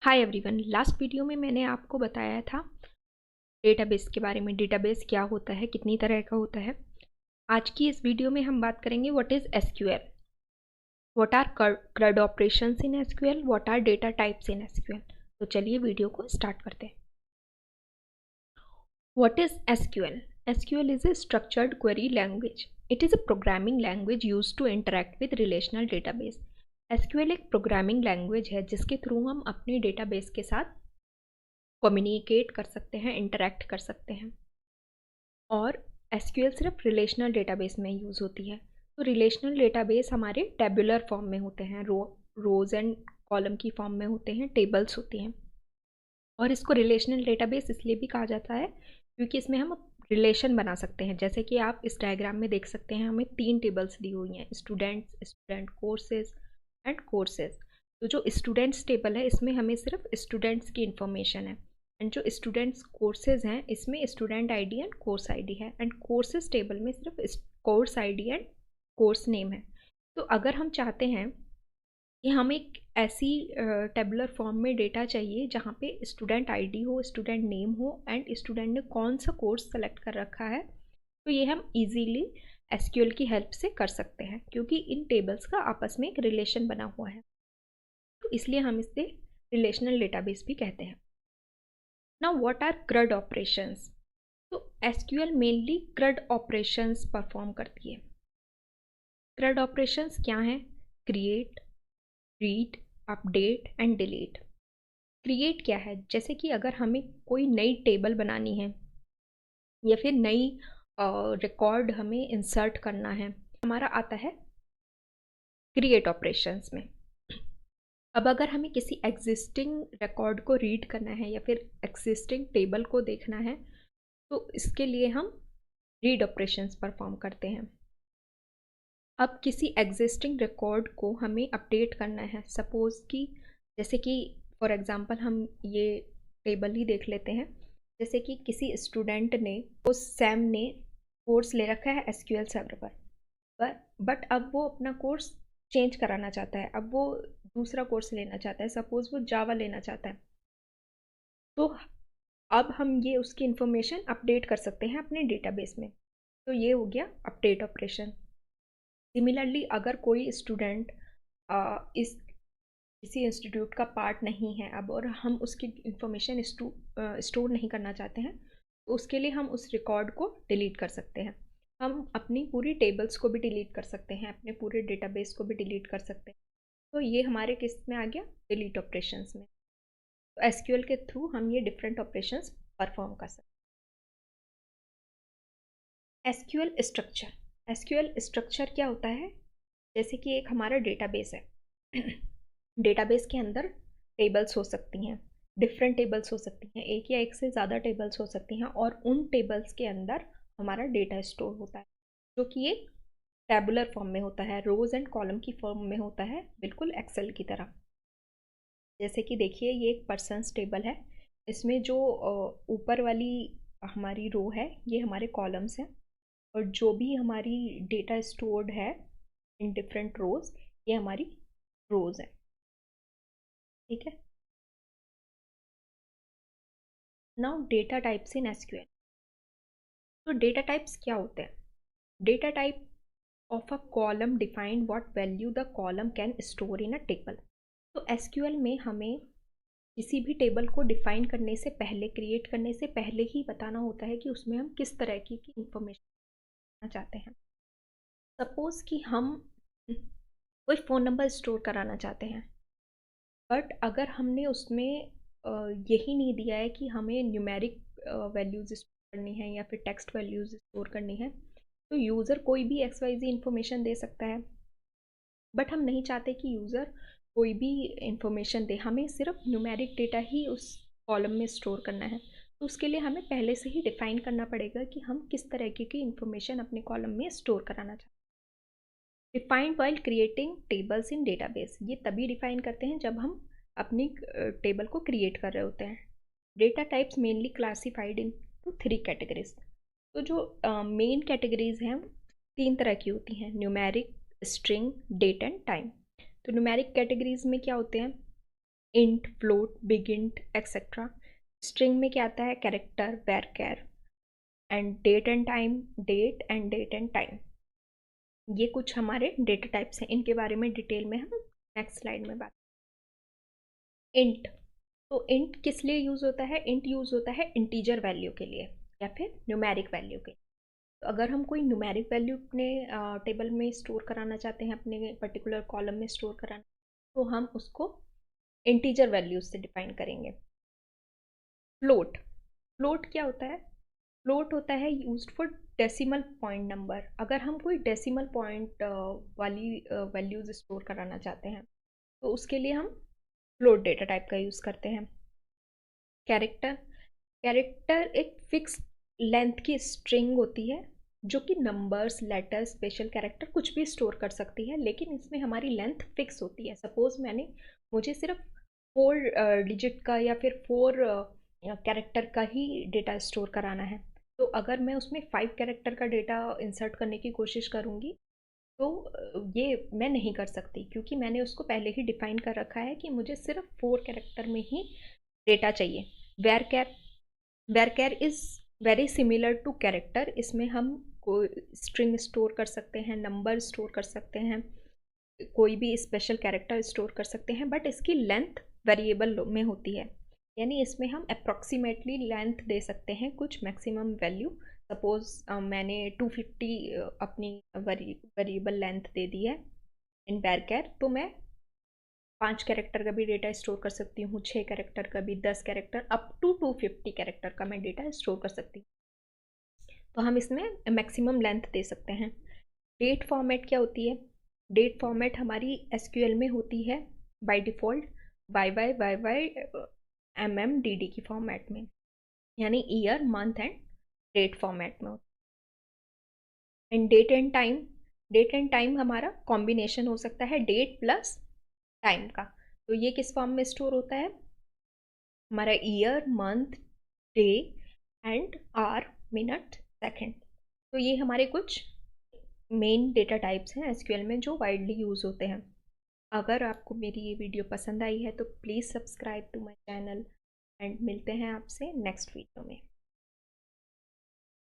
Hi everyone. Last video में मैंने आपको बताया था डेटाबेस के बारे में। डेटाबेस क्या होता है, कितनी तरह का होता है। आज की इस वीडियो में हम बात करेंगे what is SQL, what are CRUD operations in SQL, what are data types in SQL. तो चलिए वीडियो को स्टार्ट करते हैं। What is SQL? SQL is a structured query language. It is a programming language use to interact with relational database. एसक्यूएल एक programming language है जिसके through हम अपने डेटाबेस के साथ कम्युनिकेट कर सकते हैं, इंटरेक्ट कर सकते हैं। और एसक्यूएल सिर्फ रिलेशनल डेटाबेस में यूज़ होती है। तो रिलेशनल डेटाबेस हमारे टेबुलर फॉर्म में होते हैं, रोज एंड कॉलम की फॉर्म में होते हैं, टेबल्स होती हैं। और इसको रिलेशनल डेटाबेस इसलिए भी कहा जाता है क्योंकि इसमें हम रिलेशन बना सकते हैं। जैसे कि आप इस डायग्राम में देख सकते हैं, हमें 3 टेबल्स दी हुई हैं, students, student courses and courses. तो जो स्टूडेंट्स टेबल है इसमें हमें सिर्फ स्टूडेंट्स की इन्फॉर्मेशन है, एंड जो स्टूडेंट्स कोर्सेज हैं इसमें student ID and course ID है, एंड कोर्सेज टेबल में सिर्फ course ID and course name है। तो अगर हम चाहते हैं कि हमें एक ऐसी टेबुलर फॉर्म में डेटा चाहिए जहाँ पे स्टूडेंट आईडी हो, स्टूडेंट नेम हो एंड स्टूडेंट ने कौन सा कोर्स सेलेक्ट कर रखा है, तो ये हम इजीली एसक्यूएल की हेल्प से कर सकते हैं क्योंकि इन टेबल्स का आपस में एक रिलेशन बना हुआ है। तो इसलिए हम इसे रिलेशनल डेटाबेस भी कहते हैं। Now what are CRUD operations? तो SQL mainly CRUD operations perform करती है। CRUD ऑपरेशंस क्या हैं? Create, read, update and delete. Create क्या है? जैसे कि अगर हमें कोई नई टेबल बनानी है या फिर नई रिकॉर्ड हमें इंसर्ट करना है, हमारा आता है क्रिएट ऑपरेशंस में। अब अगर हमें किसी एग्जिस्टिंग रिकॉर्ड को रीड करना है या फिर एग्जिस्टिंग टेबल को देखना है, तो इसके लिए हम रीड ऑपरेशंस परफॉर्म करते हैं। अब किसी एग्जिस्टिंग रिकॉर्ड को हमें अपडेट करना है, सपोज़ कि जैसे कि फॉर एग्ज़ाम्पल हम ये टेबल ही देख लेते हैं। जैसे कि किसी स्टूडेंट ने, उस सैम ने कोर्स ले रखा है एसक्यूएल सर्वर पर, बट अब वो अपना कोर्स चेंज कराना चाहता है, अब वो दूसरा कोर्स लेना चाहता है, सपोज़ वो जावा लेना चाहता है। तो अब हम ये उसकी इन्फॉर्मेशन अपडेट कर सकते हैं अपने डेटाबेस में। तो ये हो गया अपडेट ऑपरेशन। सिमिलरली अगर कोई स्टूडेंट इस किसी इंस्टीट्यूट का पार्ट नहीं है अब, और हम उसकी इंफॉर्मेशन स्टोर नहीं करना चाहते हैं, तो उसके लिए हम उस रिकॉर्ड को डिलीट कर सकते हैं। हम अपनी पूरी टेबल्स को भी डिलीट कर सकते हैं, अपने पूरे डेटाबेस को भी डिलीट कर सकते हैं। तो ये हमारे किस में आ गया? डिलीट ऑपरेशंस में। तो एसक्यूएल के थ्रू हम ये डिफरेंट ऑपरेशंस परफॉर्म कर सकते हैं। SQL structure. एसक्यूएल स्ट्रक्चर क्या होता है? जैसे कि एक हमारा डेटाबेस है डेटाबेस के अंदर टेबल्स हो सकती हैं, डिफरेंट टेबल्स हो सकती हैं, एक या एक से ज़्यादा टेबल्स हो सकती हैं, और उन टेबल्स के अंदर हमारा डेटा स्टोर होता है जो कि एक टैबुलर फॉर्म में होता है, रोज एंड कॉलम की फॉर्म में होता है, बिल्कुल एक्सेल की तरह। जैसे कि देखिए ये एक पर्सन्स टेबल है, इसमें जो ऊपर वाली हमारी रो है ये हमारे कॉलम्स हैं, और जो भी हमारी डेटा स्टोर्ड है इन डिफरेंट रोज, ये हमारी रोज है। ठीक है। Now data types in SQL. तो डेटा टाइप्स क्या होते हैं? Data type of a column define what value the column can store in a table. तो एसक्यूएल में हमें किसी भी टेबल को डिफाइन करने से पहले, क्रिएट करने से पहले ही बताना होता है कि उसमें हम किस तरह की इंफॉर्मेशन चाहते हैं। सपोज कि हम कोई फ़ोन नंबर स्टोर कराना चाहते हैं, बट अगर हमने उसमें यही नहीं दिया है कि हमें न्यूमेरिक वैल्यूज़ स्टोर करनी है या फिर टेक्स्ट वैल्यूज़ स्टोर करनी है, तो यूज़र कोई भी XYZ इन्फॉर्मेशन दे सकता है। बट हम नहीं चाहते कि यूज़र कोई भी इंफॉर्मेशन दे, हमें सिर्फ न्यूमेरिक डेटा ही उस कॉलम में स्टोर करना है। तो उसके लिए हमें पहले से ही डिफ़ाइन करना पड़ेगा कि हम किस तरह की इंफॉर्मेशन अपने कॉलम में स्टोर कराना चाहते हैं। डिफाइंड वाइल क्रिएटिंग टेबल्स इन डेटाबेस। ये तभी डिफाइन करते हैं जब हम अपनी टेबल को क्रिएट कर रहे होते हैं। Data types mainly classified into 3 categories. तो जो मेन कैटेगरीज हैं 3 तरह की होती हैं, numeric, string, date and time. तो न्यूमेरिक कैटेगरीज में क्या होते हैं? Int, float, big int etcetera. String में क्या आता है? Character, varchar and date and time, date and date and time. ये कुछ हमारे डेटा टाइप्स हैं, इनके बारे में डिटेल में हम नेक्स्ट स्लाइड में बात। इंट, तो इंट किस लिए यूज़ होता है? इंट यूज़ होता है इंटीजर वैल्यू के लिए या फिर न्यूमेरिक वैल्यू के लिए। तो अगर हम कोई न्यूमेरिक वैल्यू अपने टेबल में स्टोर कराना चाहते हैं, अपने पर्टिकुलर कॉलम में स्टोर कराना, तो हम उसको इंटीजर वैल्यूज से डिफाइन करेंगे। फ्लोट, फ्लोट क्या होता है? फ्लोट होता है used for decimal point number. अगर हम कोई डेसिमल पॉइंट वाली वैल्यूज स्टोर कराना चाहते हैं तो उसके लिए हम फ्लोट डेटा टाइप का यूज़ करते हैं। कैरेक्टर, कैरेक्टर एक फिक्स लेंथ की स्ट्रिंग होती है जो कि नंबर्स, लेटर्स, स्पेशल कैरेक्टर कुछ भी स्टोर कर सकती है, लेकिन इसमें हमारी लेंथ फिक्स होती है। सपोज मुझे सिर्फ 4 डिजिट का या फिर 4 कैरेक्टर का ही डेटा स्टोर कराना है, तो अगर मैं उसमें 5 कैरेक्टर का डेटा इंसर्ट करने की कोशिश करूँगी तो ये मैं नहीं कर सकती, क्योंकि मैंने उसको पहले ही डिफाइन कर रखा है कि मुझे सिर्फ 4 कैरेक्टर में ही डेटा चाहिए। Varchar, varchar is very similar to character. इसमें हम कोई स्ट्रिंग स्टोर कर सकते हैं, नंबर स्टोर कर सकते हैं, कोई भी स्पेशल कैरेक्टर स्टोर कर सकते हैं, बट इसकी लेंथ वेरिएबल में होती है। यानी इसमें हम अप्रॉक्सीमेटली लेंथ दे सकते हैं कुछ मैक्सिमम वैल्यू। सपोज मैंने 250 अपनी वेरिएबल लेंथ दे दी है इन वेरचर, तो मैं 5 कैरेक्टर का भी डेटा स्टोर कर सकती हूँ, 6 कैरेक्टर का भी, 10 कैरेक्टर, अप टू 250 कैरेक्टर का मैं डेटा स्टोर कर सकती हूँ। तो हम इसमें मैक्सिमम लेंथ दे सकते हैं। डेट फॉर्मेट क्या होती है? डेट फॉर्मेट हमारी एसक्यूएल में होती है बाय डिफ़ॉल्ट YY MMDD की फॉर्मेट में, यानी year, month and date format में। And date and time, date and time हमारा कॉम्बिनेशन हो सकता है डेट प्लस टाइम का। तो ये किस फॉर्म में स्टोर होता है? हमारा year, month, day and hour, minute, second. तो ये हमारे कुछ मेन डेटा टाइप्स हैं एसक्यूएल में जो वाइडली यूज़ होते हैं। अगर आपको मेरी ये वीडियो पसंद आई है तो please subscribe to my channel and मिलते हैं आपसे नेक्स्ट वीडियो में।